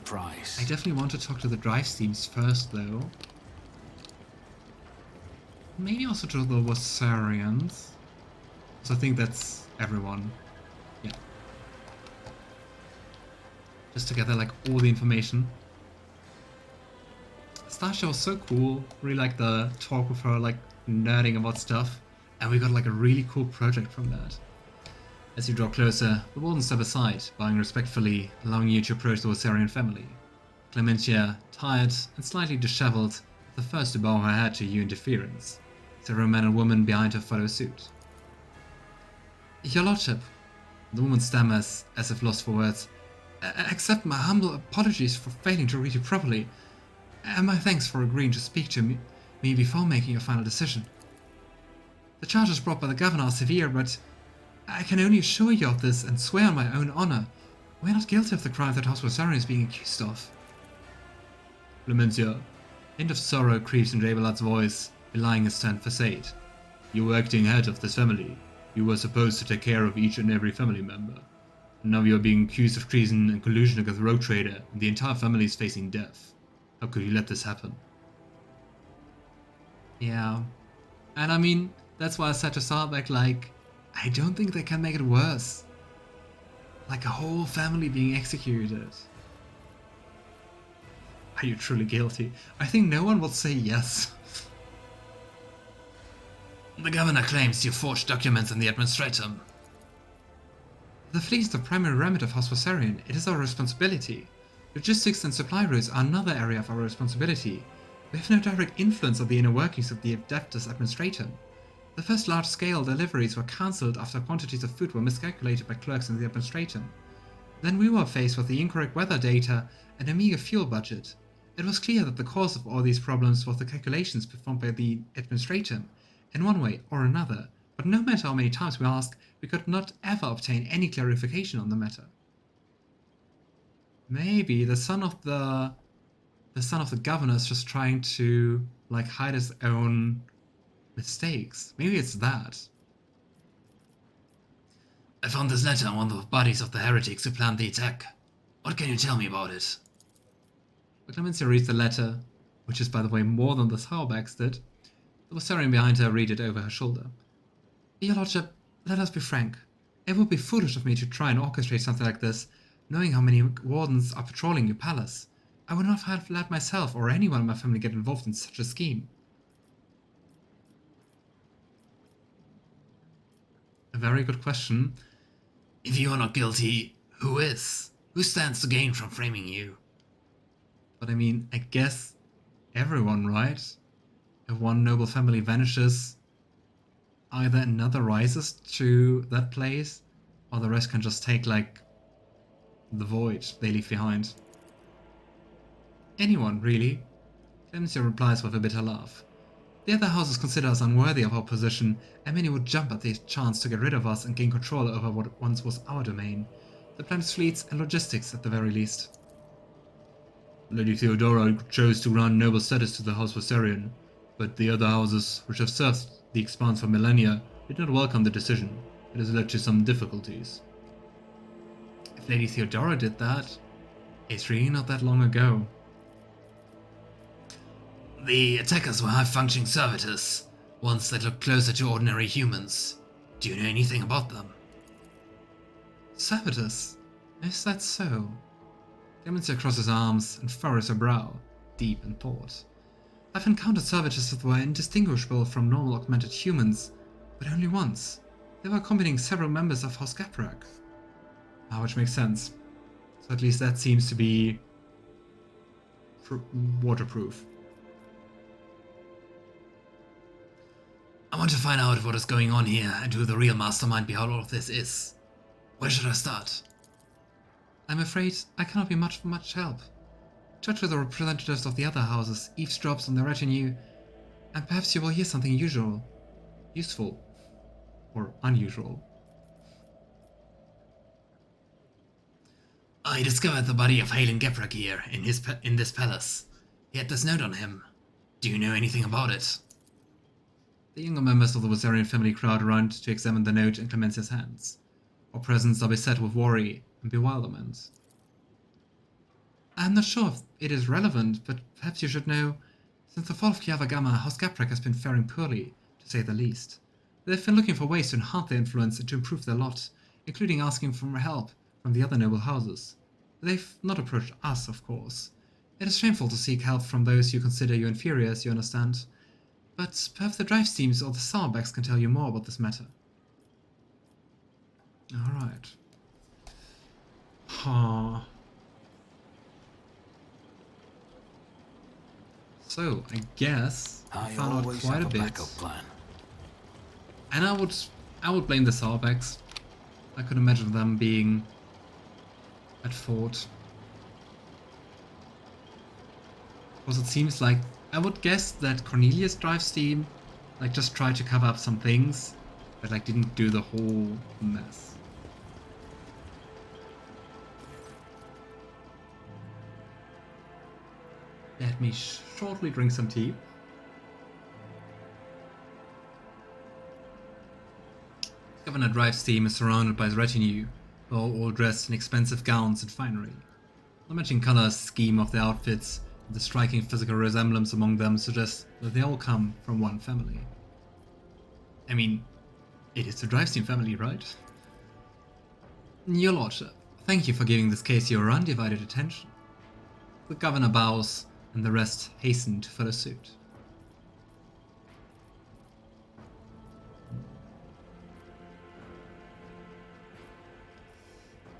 price. I definitely want to talk to the drive teams first, though. Maybe also to the Weserians. So I think that's everyone. Yeah. Just to gather like all the information. Stasha was so cool. Really like the talk with her, like nerding about stuff. And we got like a really cool project from that. As you draw closer, the wardens step aside, bowing respectfully, allowing you to approach the Weserian family. Clementia, tired and slightly disheveled, the first to bow her head to you in deference. Several men and women behind her follow suit. Your lordship, the woman stammers, as if lost for words. Accept my humble apologies for failing to read you properly, and my thanks for agreeing to speak to me before making your final decision. The charges brought by the governor are severe, but I can only assure you of this and swear on my own honor. We are not guilty of the crime that House Weserian is being accused of. Clementia, a hint of sorrow creeps into Abelard's voice, belying his stern facade. You were acting head of this family. You were supposed to take care of each and every family member. And now you are being accused of treason and collusion against the rogue trader, and the entire family is facing death. How could you let this happen? Yeah. And I mean, that's why I said to Sarbeck, like, I don't think they can make it worse. Like a whole family being executed. Are you truly guilty? I think no one will say yes. The governor claims you forged documents in the administratum. The fleet is the primary remit of House Weserian. It is our responsibility. Logistics and supply routes are another area of our responsibility. We have no direct influence on the inner workings of the Adeptus Administratum. The first large-scale deliveries were cancelled after quantities of food were miscalculated by clerks in the Administratum. Then we were faced with the incorrect weather data and a meager fuel budget. It was clear that the cause of all these problems was the calculations performed by the Administratum, in one way or another, but no matter how many times we asked, we could not ever obtain any clarification on the matter. Maybe the son of the governor is just trying to like hide his own mistakes. Maybe it's that. I found this letter on one of the bodies of the heretics who planned the attack. What can you tell me about it? Clementia reads the letter, which is by the way more than the Sauerbachs did. The Weserian behind her read it over her shoulder. Your lordship, let us be frank. It would be foolish of me to try and orchestrate something like this, knowing how many wardens are patrolling your palace. I would not have let myself or anyone in my family get involved in such a scheme. A very good question. If you are not guilty, who is? Who stands to gain from framing you? But I mean, I guess everyone, right? If one noble family vanishes, either another rises to that place, or the rest can just take, like, the void they leave behind. Anyone, really. Clementia replies with a bitter laugh. The other houses consider us unworthy of our position, and many would jump at the chance to get rid of us and gain control over what once was our domain. The planet's fleets and logistics, at the very least. Lady Theodora chose to grant noble status to the House Weserian, but the other houses, which have served the Expanse for millennia, did not welcome the decision. It has led to some difficulties. If Lady Theodora did that, it's really not that long ago. The attackers were high-functioning servitors, ones that looked closer to ordinary humans. Do you know anything about them? Servitors? Is that so? Clementia crosses arms and furrows her brow, deep in thought. I've encountered servitors that were indistinguishable from normal augmented humans, but only once. They were accompanying several members of House Gaprak. Which makes sense. So at least that seems to be waterproof. I want to find out what is going on here and who the real mastermind behind all of this is. Where should I start? I'm afraid I cannot be much help. Talk to the representatives of the other houses, eavesdrops on their retinue, and perhaps you will hear something useful, or unusual. I discovered the body of Halen Geprak here, in this palace. He had this note on him. Do you know anything about it? The younger members of the Weserian family crowd around to examine the note in Clementia's hands. Our presents are beset with worry and bewilderment. I'm not sure if it is relevant, but perhaps you should know. Since the fall of Kiava Gamma, House Gaprek has been faring poorly, to say the least. They've been looking for ways to enhance their influence and to improve their lot, including asking for help from the other noble houses. They've not approached us, of course. It is shameful to seek help from those you consider your inferiors, you understand. But perhaps the drive steams or the Sowerbacks can tell you more about this matter. Alright. Huh. So, I guess I found out quite a bit. Plan. And I would blame the Sowerbacks. I could imagine them being at fault. Because it seems like, I would guess that Cornelius drives team like just tried to cover up some things, but like didn't do the whole mess. Let me shortly drink some tea. Governor Drive's team is surrounded by his retinue, who are all dressed in expensive gowns and finery. The matching color scheme of their outfits and the striking physical resemblance among them suggests that they all come from one family. I mean, it is the Drive team family, right? Your Lordship, thank you for giving this case your undivided attention. The governor bows, and the rest hasten to follow suit.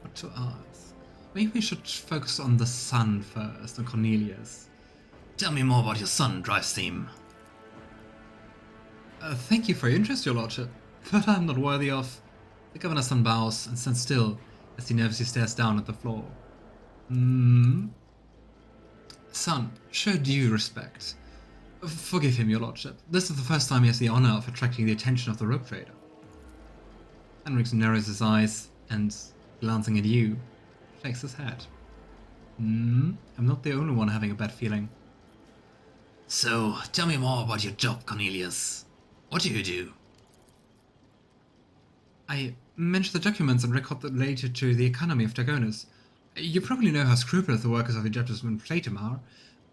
What to ask? Maybe we should focus on the son first, on Cornelius. Tell me more about your son, Drive's team. Thank you for your interest, your lordship, but I'm not worthy of... The governor's son bows and stands still as he nervously stares down at the floor. Son, show due respect. Forgive him, your lordship. This is the first time he has the honor of attracting the attention of the rope trader. Heinrix narrows his eyes and, glancing at you, shakes his head. I'm not the only one having a bad feeling. So, tell me more about your job, Cornelius. What do you do? I manage the documents and record related to the economy of Dargonus. You probably know how scrupulous the workers of the Adeptus Mechanicus are.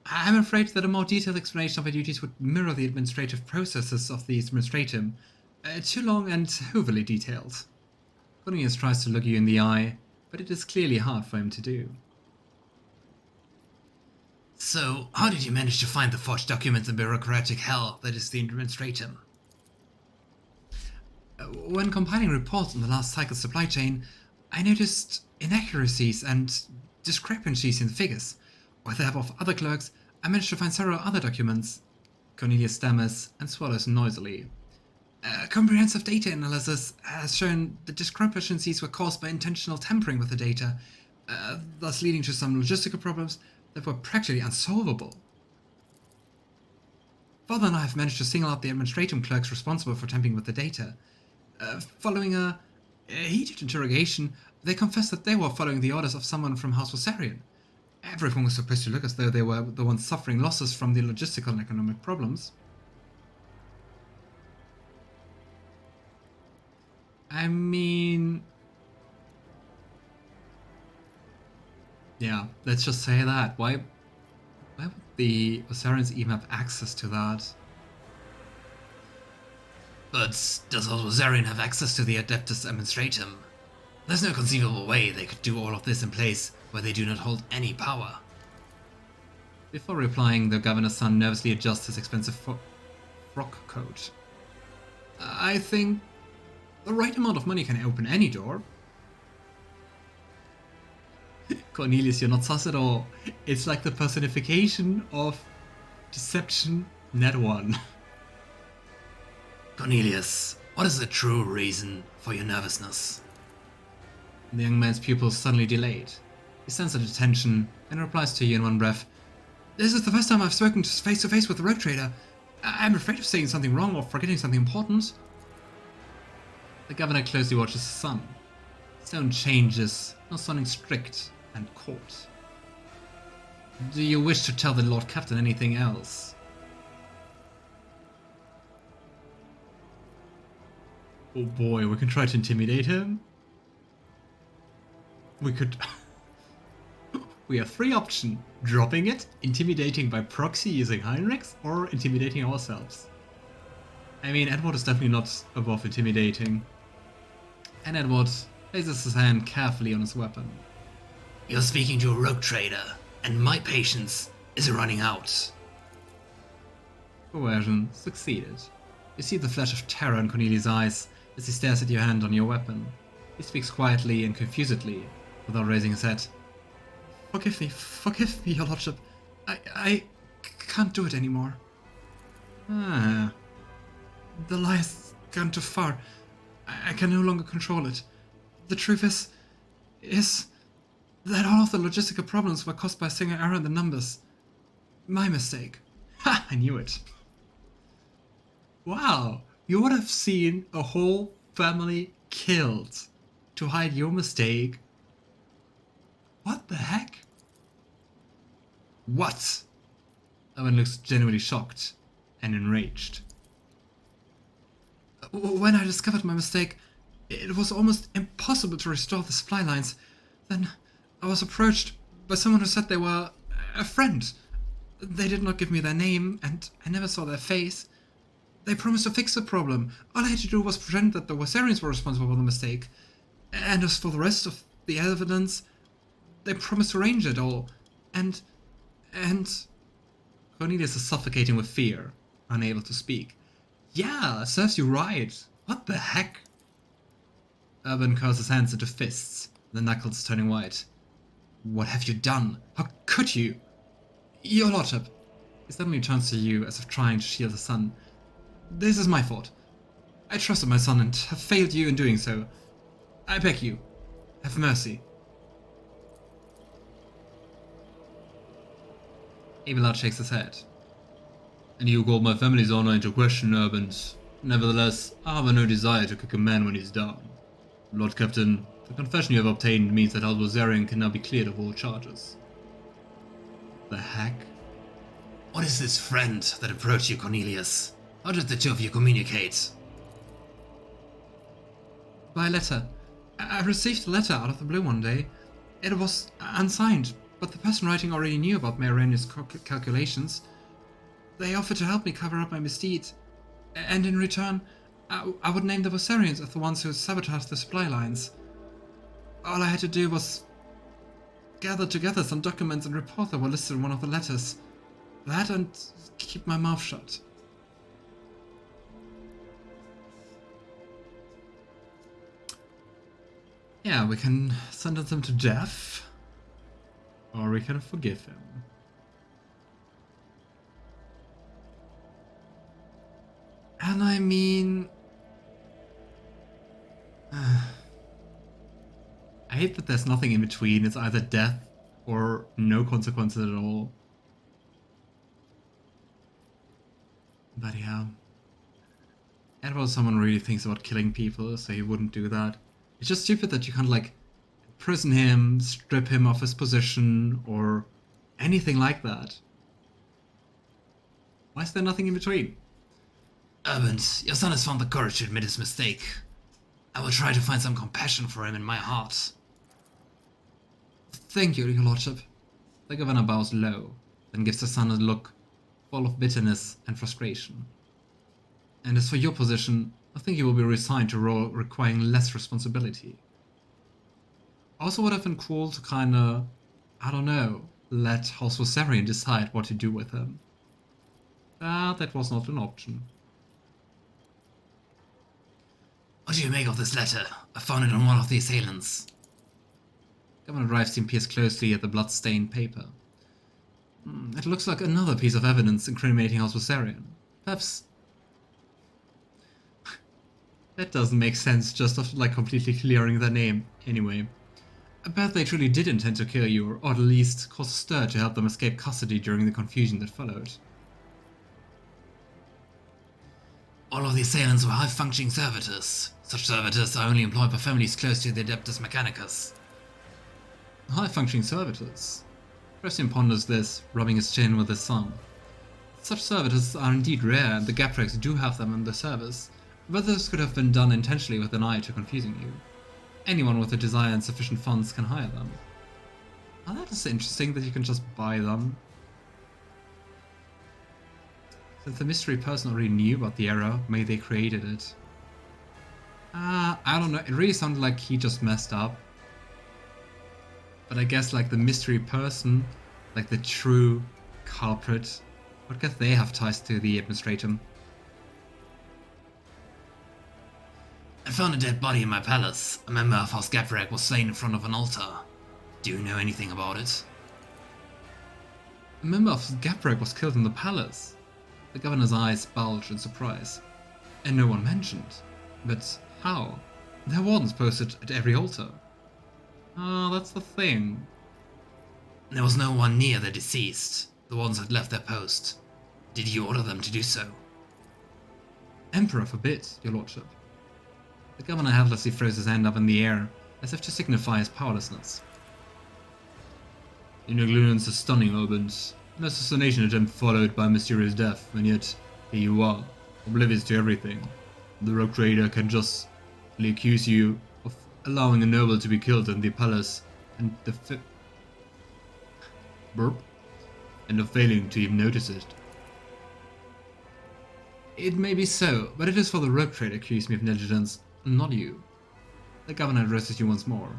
I'm afraid that a more detailed explanation of our duties would mirror the administrative processes of the administratum. Too long and overly detailed. Cornelius tries to look you in the eye, but it is clearly hard for him to do. So, how did you manage to find the forged documents and bureaucratic hell that is the administratum? When compiling reports on the last cycle supply chain, I noticed inaccuracies and discrepancies in the figures. With the help of other clerks, I managed to find several other documents. Cornelius stammers and swallows noisily. Comprehensive data analysis has shown the discrepancies were caused by intentional tampering with the data, thus leading to some logistical problems that were practically unsolvable. Father and I have managed to single out the administratum clerks responsible for tampering with the data. Following a heated interrogation, they confessed that they were following the orders of someone from House Weserian. Everyone was supposed to look as though they were the ones suffering losses from the logistical and economic problems. I mean... yeah, let's just say that. Why would the Weserians even have access to that? But does Weserian have access to the Adeptus Administratum? There's no conceivable way they could do all of this in place where they do not hold any power. Before replying, the governor's son nervously adjusts his expensive frock coat. I think the right amount of money can open any door. Cornelius, you're not sus at all. It's like the personification of deception, net one. Cornelius, what is the true reason for your nervousness? The young man's pupils suddenly dilate. He stands at attention and replies to you in one breath. This is the first time I've spoken face to face with a rogue trader. I'm afraid of saying something wrong or forgetting something important. The governor closely watches his son. His tone changes, now sounding strict and caught. Do you wish to tell the Lord Captain anything else? Oh boy, we can try to intimidate him. We could... We have three options: dropping it, intimidating by proxy using Heinrix, or intimidating ourselves. I mean, Edward is definitely not above intimidating. And Edward places his hand carefully on his weapon. You're speaking to a rogue trader, and my patience is running out. Coercion succeeded. You see the flash of terror in Cornelius' eyes as he stares at your hand on your weapon. He speaks quietly and confusedly, without raising his head. Forgive me, your lordship. I can't do it anymore. Ah. The lie has gone too far. I can no longer control it. The truth is that all of the logistical problems were caused by a single error in the numbers. My mistake. Ha! I knew it. Wow, you would have seen a whole family killed to hide your mistake. What the heck? What? Owen looks genuinely shocked and enraged. When I discovered my mistake, it was almost impossible to restore the supply lines. Then I was approached by someone who said they were a friend. They did not give me their name, and I never saw their face. They promised to fix the problem. All I had to do was pretend that the Weserians were responsible for the mistake. And as for the rest of the evidence, they promised to arrange it all. And... Cornelius is suffocating with fear, unable to speak. Yeah, serves you right. What the heck? Urban curls his hands into fists, the knuckles turning white. What have you done? How could you? Your lordship. He suddenly turns to you as if trying to shield his son. This is my fault. I trusted my son and have failed you in doing so. I beg you, have mercy. Abelard shakes his head. And you called my family's honor into question, Urbans. Nevertheless, I have no desire to kick a man when he's down. Lord Captain, the confession you have obtained means that Al Weserian can now be cleared of all charges. The heck? What is this friend that approached you, Cornelius? How did the two of you communicate? By letter. I received a letter out of the blue one day. It was unsigned, but the person writing already knew about Marazhai's calculations. They offered to help me cover up my misdeed, and in return, I would name the Weserians as the ones who sabotaged the supply lines. All I had to do was gather together some documents and report that were listed in one of the letters. That and keep my mouth shut. Yeah, we can sentence him to death, or we can forgive him. And I mean... I hate that there's nothing in between. It's either death or no consequences at all. But yeah. Edward, someone really thinks about killing people, so he wouldn't do that. It's just stupid that you can't, like, imprison him, strip him of his position, or anything like that. Why is there nothing in between? Urbans, your son has found the courage to admit his mistake. I will try to find some compassion for him in my heart. Thank you, your lordship. The governor bows low, then gives the son a look full of bitterness and frustration. And as for your position, I think you will be resigned to a role requiring less responsibility. Also would have been cool to kinda, I don't know, let House Weserian decide what to do with him. That was not an option. What do you make of this letter? I found it on one of the assailants. Governor Drivestein peers closely at the blood-stained paper. It looks like another piece of evidence incriminating House Weserian. Perhaps... that doesn't make sense just after, like, completely clearing their name. Anyway. I bet they truly did intend to kill you, or at least cause a stir to help them escape custody during the confusion that followed. All of the assailants were high-functioning servitors. Such servitors are only employed by families close to the Adeptus Mechanicus. High-functioning servitors? Drivestein ponders this, rubbing his chin with his thumb. Such servitors are indeed rare, and the Gaprex do have them in their service, but this could have been done intentionally with an eye to confusing you. Anyone with a desire and sufficient funds can hire them. Oh, that is interesting that you can just buy them. Since the mystery person already knew about the error, maybe they created it. I don't know, it really sounded like he just messed up. But I guess like the mystery person, like the true culprit, what guess they have ties to the administratum? I found a dead body in my palace. A member of House Gavrek was slain in front of an altar. Do you know anything about it? A member of Gavrek was killed in the palace. The governor's eyes bulged in surprise. And no one mentioned. But how? There are wardens posted at every altar. Ah, that's the thing. There was no one near the deceased. The ones had left their post. Did you order them to do so? Emperor forbid, your lordship. The governor helplessly throws his hand up in the air, as if to signify his powerlessness. Your negligence is stunning, Obent. An assassination attempt followed by a mysterious death, and yet here you are, oblivious to everything. The rogue trader can justly accuse you of allowing a noble to be killed in the palace, and and of failing to even notice it. It may be so, but it is for the rogue trader accused me of negligence, not you. The governor addresses you once more.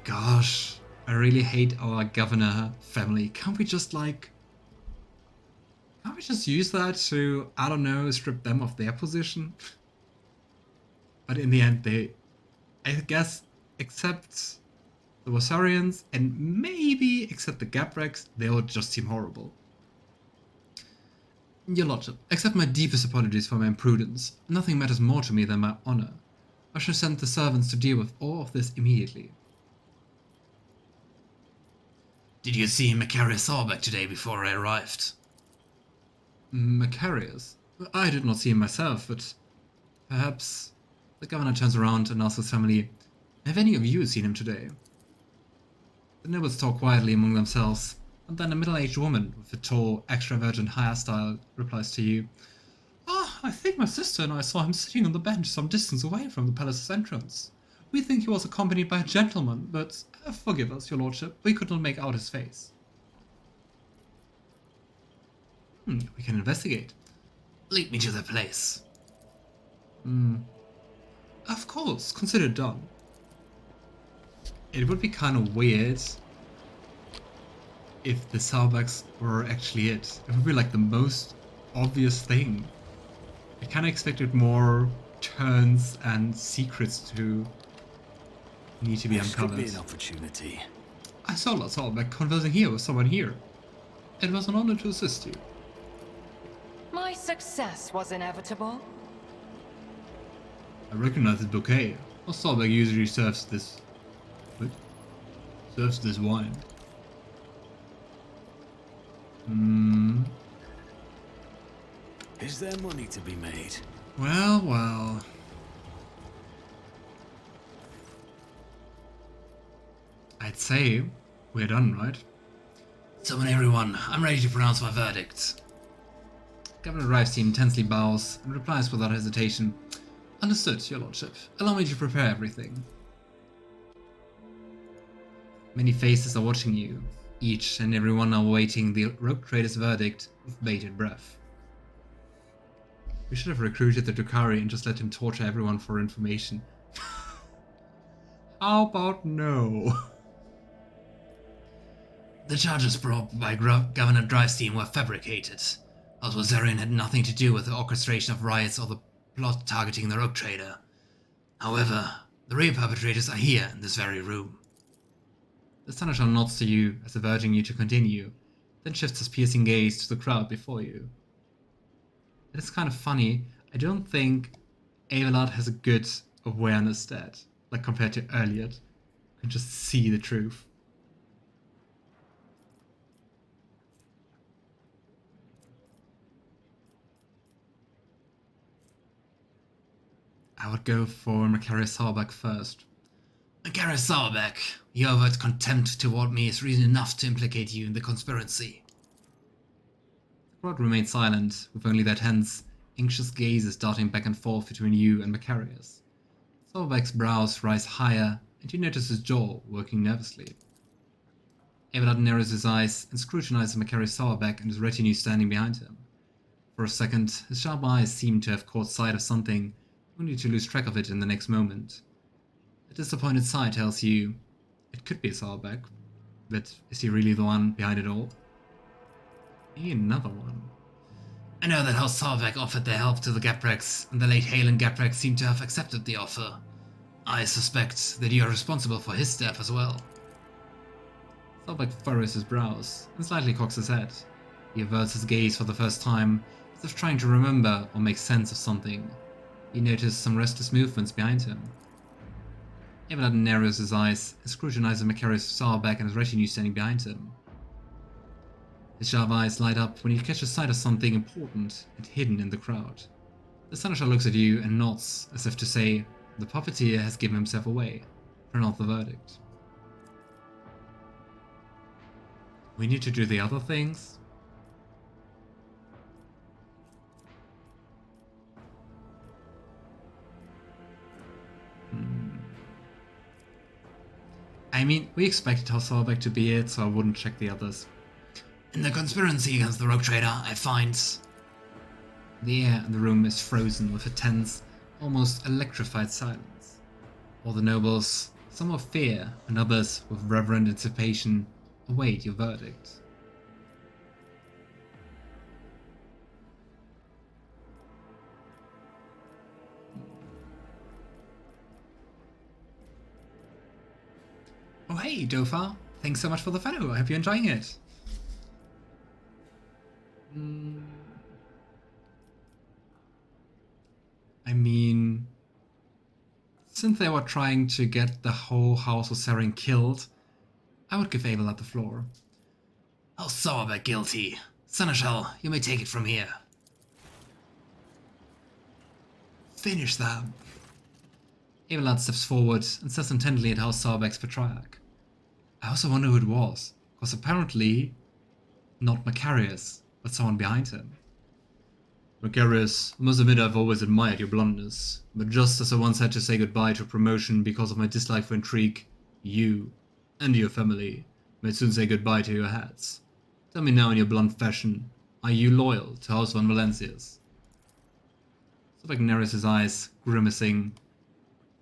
Gosh, I really hate our governor family. Can't we just use that to, I don't know, strip them of their position? But in the end, I guess, except the Weserians and maybe except the Gabreks, they all just seem horrible. Your lordship, accept my deepest apologies for my imprudence. Nothing matters more to me than my honor. I shall send the servants to deal with all of this immediately. Did you see Macarius Sarbeck today before I arrived? Macarius? I did not see him myself, but perhaps... The governor turns around and asks his family, have any of you seen him today? The nobles talk quietly among themselves, and then a middle-aged woman with a tall, extravagant hairstyle replies to you, I think my sister and I saw him sitting on the bench some distance away from the palace's entrance. We think he was accompanied by a gentleman, but forgive us, your lordship, we could not make out his face. We can investigate. Lead me to the place. Of course, consider it done. It would be kind of weird if the Sarbecs were actually it. It would be like the most obvious thing. I kind of expected more turns and secrets to need to be uncovered. This could be an opportunity. I saw Lord Sarbec conversing here with someone here. It was an honor to assist you. My success was inevitable. I recognize this bouquet. Lord Sarbec usually serves this... What? Serves this wine. Is there money to be made? Well, well. I'd say we're done, right? Summon everyone. I'm ready to pronounce my verdict. Governor Rivestein intensely bows and replies without hesitation. Understood, your lordship. Allow me to prepare everything. Many faces are watching you, each and every one are awaiting the rogue trader's verdict with bated breath. We should have recruited the Drukhari and just let him torture everyone for information. How about no? The charges brought by Governor Drivestein were fabricated. As Weserian had nothing to do with the orchestration of riots or the plot targeting the rogue trader. However, the real perpetrators are here in this very room. The Seneschal nods to you as if urging you to continue, then shifts his piercing gaze to the crowd before you. It is kind of funny, I don't think Abelard has a good awareness stat, like compared to Yrliet, who can just see the truth. I would go for Macarius Sarbeck first. Macarius Sarbeck, your overt contempt toward me is reason enough to implicate you in the conspiracy. The crowd remained silent, with only their tense, anxious gazes darting back and forth between you and Macarius. Sarbeck's brows rise higher, and you notice his jaw working nervously. Abelard narrows his eyes and scrutinizes Macarius Sauerbeck and his retinue standing behind him. For a second, his sharp eyes seem to have caught sight of something, only to lose track of it in the next moment. A disappointed sigh tells you it could be Sauerbeck, but is he really the one behind it all? Maybe another one. I know that House Sauerbeck offered their help to the Gaprex, and the late Hale and Gaprex seem to have accepted the offer. I suspect that you are responsible for his death as well. Sauerbeck furrows his brows and slightly cocks his head. He averts his gaze for the first time, as if trying to remember or make sense of something. He noticed some restless movements behind him. Abelard narrows his eyes and scrutinizes Macarius Sauerbeck and his retinue standing behind him. His sharp eyes light up when he catches sight of something important and hidden in the crowd. The Seneschal looks at you and nods, as if to say, the puppeteer has given himself away. Pronounce the verdict. We need to do the other things? I mean, we expected House Sauerbeck to be it, so I wouldn't check the others. In the conspiracy against the Rogue Trader, I find... The air in the room is frozen with a tense, almost electrified silence. All the nobles, some with fear and others with reverent anticipation, await your verdict. Oh hey, Dofar. Thanks so much for the follow. I hope you're enjoying it. I mean, since they were trying to get the whole House of Weserian killed, I would give Abelard the floor. I'll Sauerbeck guilty. Seneschal, you may take it from here. Finish them. Abelard steps forward and stares intently at House Sauerbeck's Patriarch. I also wonder who it was, because apparently not Macarius, but someone behind him. Macarius, I must admit I've always admired your bluntness, but just as I once had to say goodbye to a promotion because of my dislike for intrigue, you and your family may soon say goodbye to your hats. Tell me now in your blunt fashion, are you loyal to House Van Valencias? Sauerbeck narrows his eyes, grimacing.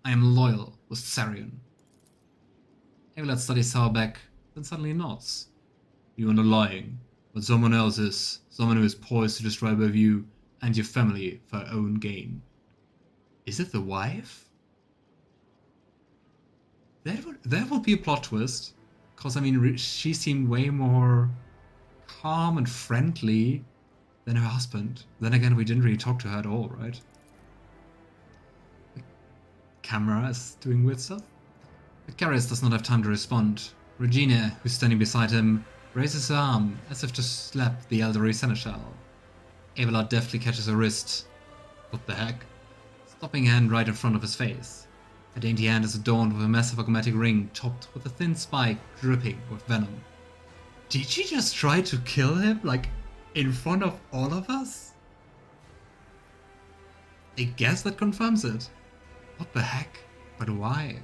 I am loyal with Weserian. Abelard studies Sauerbeck, then suddenly nods. You are not lying, but someone else is, someone who is poised to destroy both you and your family for her own gain. Is it the wife? That would be a plot twist, because I mean she seemed way more calm and friendly than her husband. Then again, we didn't really talk to her at all, right? The camera is doing weird stuff. Macarius does not have time to respond. Regina, who's standing beside him, raises her arm as if to slap the elderly Seneschal. Abelard deftly catches her wrist. What the heck? Stopping a hand right in front of his face. Her dainty hand is adorned with a massive augmatic ring topped with a thin spike dripping with venom. Did she just try to kill him, like, in front of all of us? I guess that confirms it. What the heck? But why?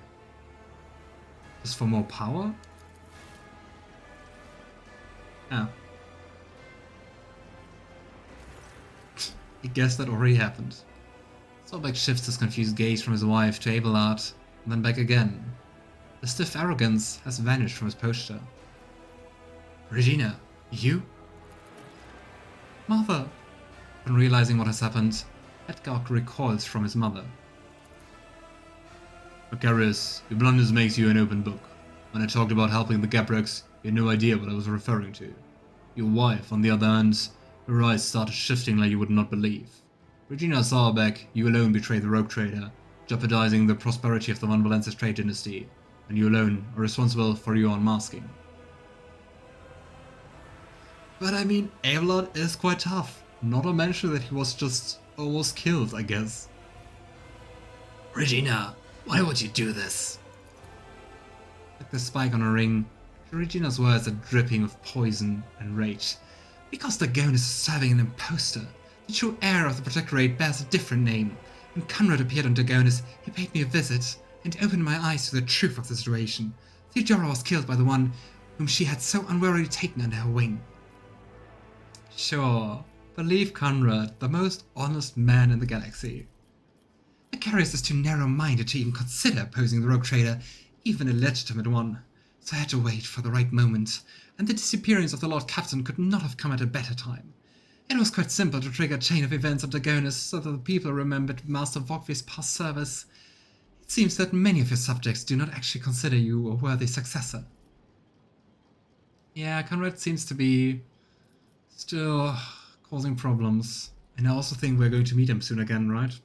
Just for more power? Oh. I guess that already happened. Sauerbeck shifts his confused gaze from his wife to Abelard, and then back again. The stiff arrogance has vanished from his posture. Regina, you? Mother! Upon realizing what has happened, Edgar recoils from his mother. Macarius, your bluntness makes you an open book. When I talked about helping the Gaprex, you had no idea what I was referring to. Your wife, on the other hand, her eyes started shifting like you would not believe. Regina Sauerbeck, you alone betrayed the Rogue Trader, jeopardizing the prosperity of the Van Valencias trade dynasty, and you alone are responsible for your unmasking. But I mean, Abelard is quite tough. Not to mention that he was just almost killed, I guess. Regina, why would you do this? Like the spike on her ring, Regina's words are dripping with poison and rage. Because Dargonus is serving an impostor. The true heir of the Protectorate bears a different name. When Conrad appeared on Dargonus, he paid me a visit and opened my eyes to the truth of the situation. Theodora was killed by the one whom she had so unwarily taken under her wing. Sure, believe Conrad, the most honest man in the galaxy. Macarius is too narrow-minded to even consider opposing the rogue trader, even a legitimate one, so I had to wait for the right moment, and the disappearance of the Lord Captain could not have come at a better time. It was quite simple to trigger a chain of events on Dargonus so that the people remembered Master Vogvir's past service. It seems that many of your subjects do not actually consider you a worthy successor. Yeah, Conrad seems to be still causing problems. And I also think we're going to meet him soon again, right?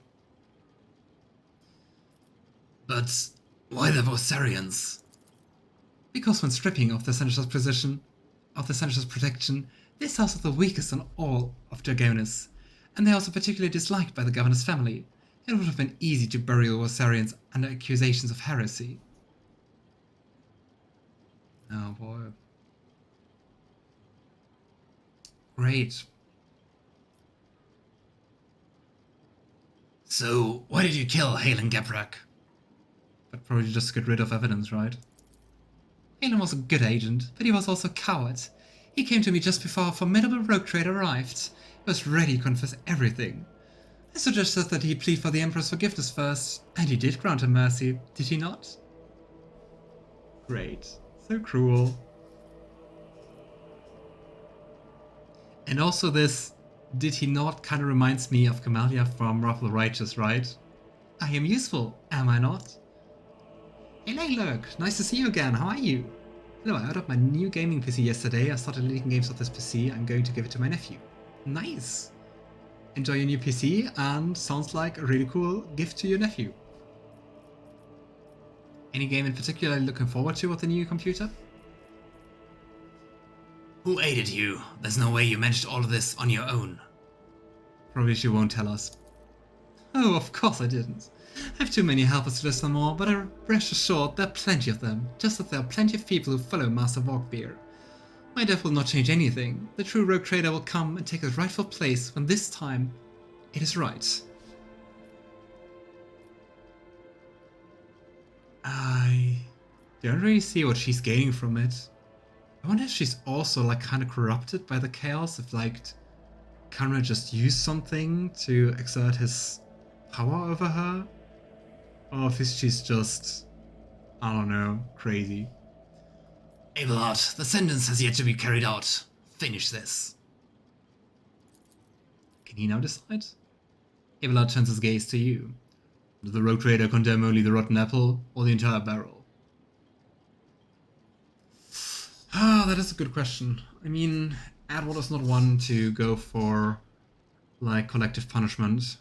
But why the Weserians? Because when stripping of the Seneschal's protection, this house is the weakest in all of Dargonus, and they are also particularly disliked by the governor's family. It would have been easy to bury the Weserians under accusations of heresy. Oh boy. Great. So, why did you kill Halen Gabrak? But probably just to get rid of evidence, right? Halen was a good agent, but he was also a coward. He came to me just before a formidable rogue trader arrived. He was ready to confess everything. I suggested that he plead for the Emperor's forgiveness first, and he did grant him mercy, did he not? Great. So cruel. And also this, did he not, kind of reminds me of Camalia from Wrath of the Righteous, right? I am useful, am I not? Hey Lurk, nice to see you again, how are you? Hello, I ordered my new gaming PC yesterday. I started leaking games off this PC. I'm going to give it to my nephew. Nice! Enjoy your new PC, and sounds like a really cool gift to your nephew. Any game in particular you're looking forward to with the new computer? Who aided you? There's no way you managed all of this on your own. Probably she won't tell us. Oh, of course I didn't. I have too many helpers to list them all, but rest assured there are plenty of them, just as there are plenty of people who follow Master Vogvir. My death will not change anything. The true rogue trader will come and take his rightful place when this time it is right. I don't really see what she's gaining from it. I wonder if she's also like kind of corrupted by the chaos, if like Conrad just used something to exert his power over her, or if she's just, I don't know, crazy. Abelard, the sentence has yet to be carried out. Finish this. Can he now decide? Abelard turns his gaze to you. Does the rogue trader condemn only the rotten apple, or the entire barrel? Ah, that is a good question. I mean, Edward is not one to go for, like, collective punishment.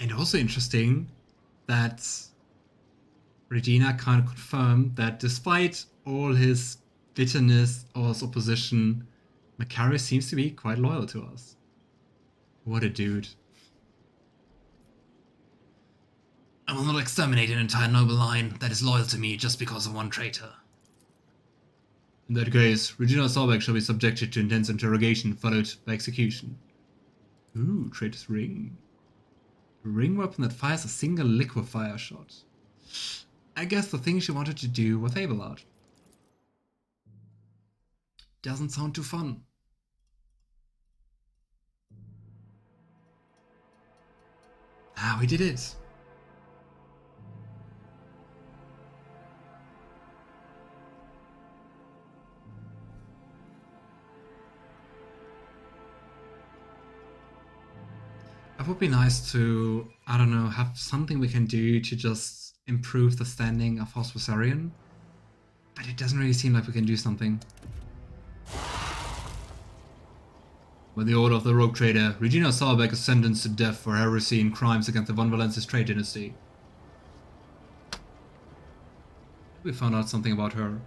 And also interesting that Regina kind of confirmed that despite all his bitterness or his opposition, Macarius seems to be quite loyal to us. What a dude. I will not exterminate an entire noble line that is loyal to me just because of one traitor. In that case, Regina Sorbeck shall be subjected to intense interrogation followed by execution. Ooh, traitor's ring. A ring weapon that fires a single liquefier shot. I guess the thing she wanted to do with Abelard. Doesn't sound too fun. Ah, we did it. It would be nice to, I don't know, have something we can do to just improve the standing of House Weserian. But it doesn't really seem like we can do something. By the order of the rogue trader, Regina Sorbeck is sentenced to death for heresy and crimes against the Von Valensis trade dynasty. We found out something about her.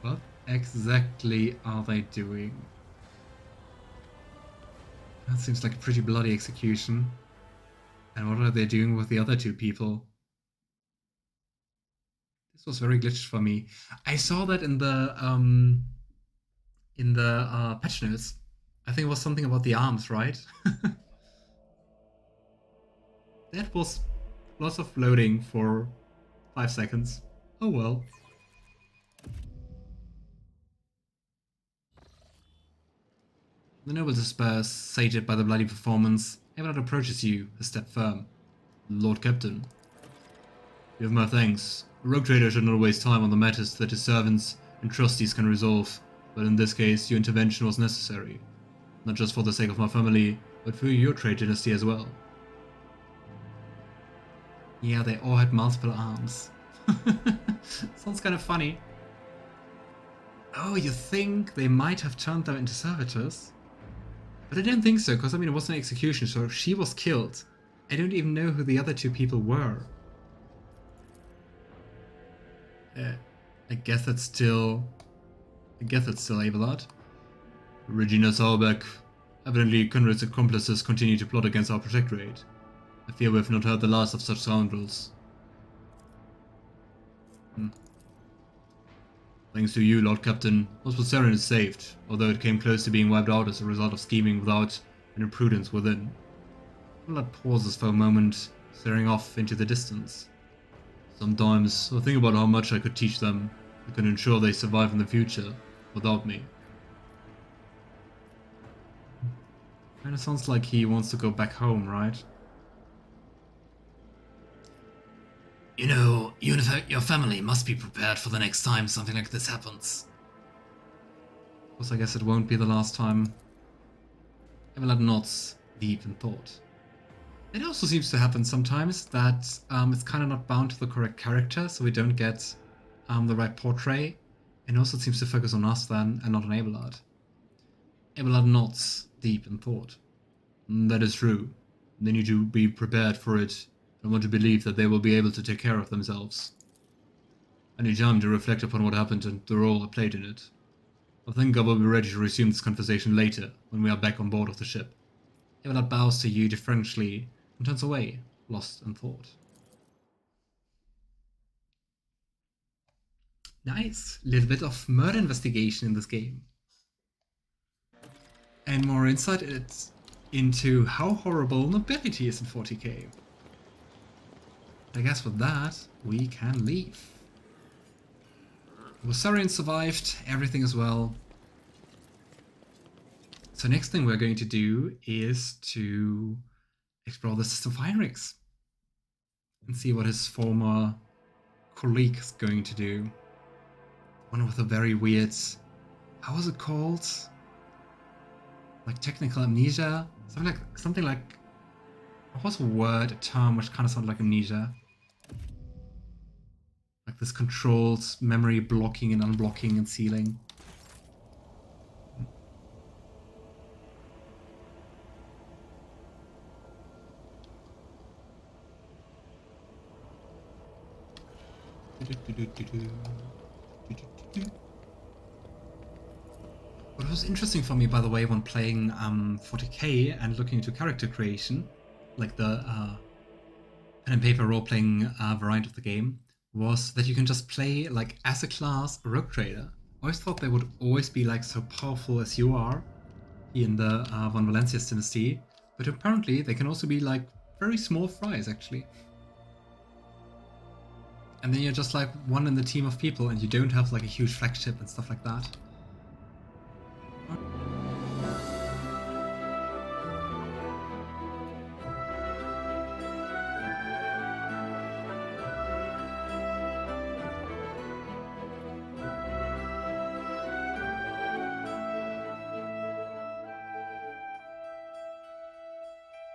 What exactly are they doing? That seems like a pretty bloody execution. And what are they doing with the other two people? This was very glitched for me. I saw that in the patch notes. I think it was something about the arms, right? That was Lots of loading for 5 seconds. Oh well. The noble disperse, sated by the bloody performance. Abelard approaches you, a step firm. Lord Captain. You have my thanks. A rogue trader should not waste time on the matters that his servants and trustees can resolve, but in this case your intervention was necessary. Not just for the sake of my family, but for your trade dynasty as well. Yeah, they all had multiple arms. Sounds kind of funny. Oh, you think they might have turned them into servitors? But I don't think so, because I mean it was an execution, so she was killed. I don't even know who the other 2 people were. I guess that's still Abelard. Regina Sauerbeck. Evidently, Conrad's accomplices continue to plot against our protectorate. I fear we have not heard the last of such scoundrels. Thanks to you, Lord Captain, Weserian is saved, although it came close to being wiped out as a result of scheming without and imprudence within. Abelard pauses for a moment, staring off into the distance. Sometimes I think about how much I could teach them that can ensure they survive in the future without me. Kinda sounds like he wants to go back home, right? You know, your family must be prepared for the next time something like this happens. Of course, I guess it won't be the last time. Abelard nods, deep in thought. It also seems to happen sometimes that it's kind of not bound to the correct character, so we don't get the right portrait. And also it seems to focus on us then, and not on Abelard. Abelard nods, deep in thought. That is true. They need to be prepared for it. I want to believe that they will be able to take care of themselves. I need time to reflect upon what happened and the role I played in it. I think I will be ready to resume this conversation later, when we are back on board of the ship. Abelard bows to you deferentially and turns away, lost in thought. Nice. Little bit of murder investigation in this game. And more insight into how horrible nobility is in 40k. I guess with that, we can leave. Weserians survived, everything is well. So next thing we're going to do is to explore the system of Heinrix and see what his former colleague is going to do. One with a very weird, how was it called? Like technical amnesia? Something like, what was a word, a term which kind of sounded like amnesia? Like this controlled memory blocking and unblocking and sealing. What was interesting for me, by the way, when playing 40k and looking into character creation, like the pen and paper role-playing variant of the game, was that you can just play like as a class rogue trader. I always thought they would always be like so powerful as you are in the Von Valencia's dynasty, but apparently they can also be like very small fries actually. And then you're just like one in the team of people and you don't have like a huge flagship and stuff like that.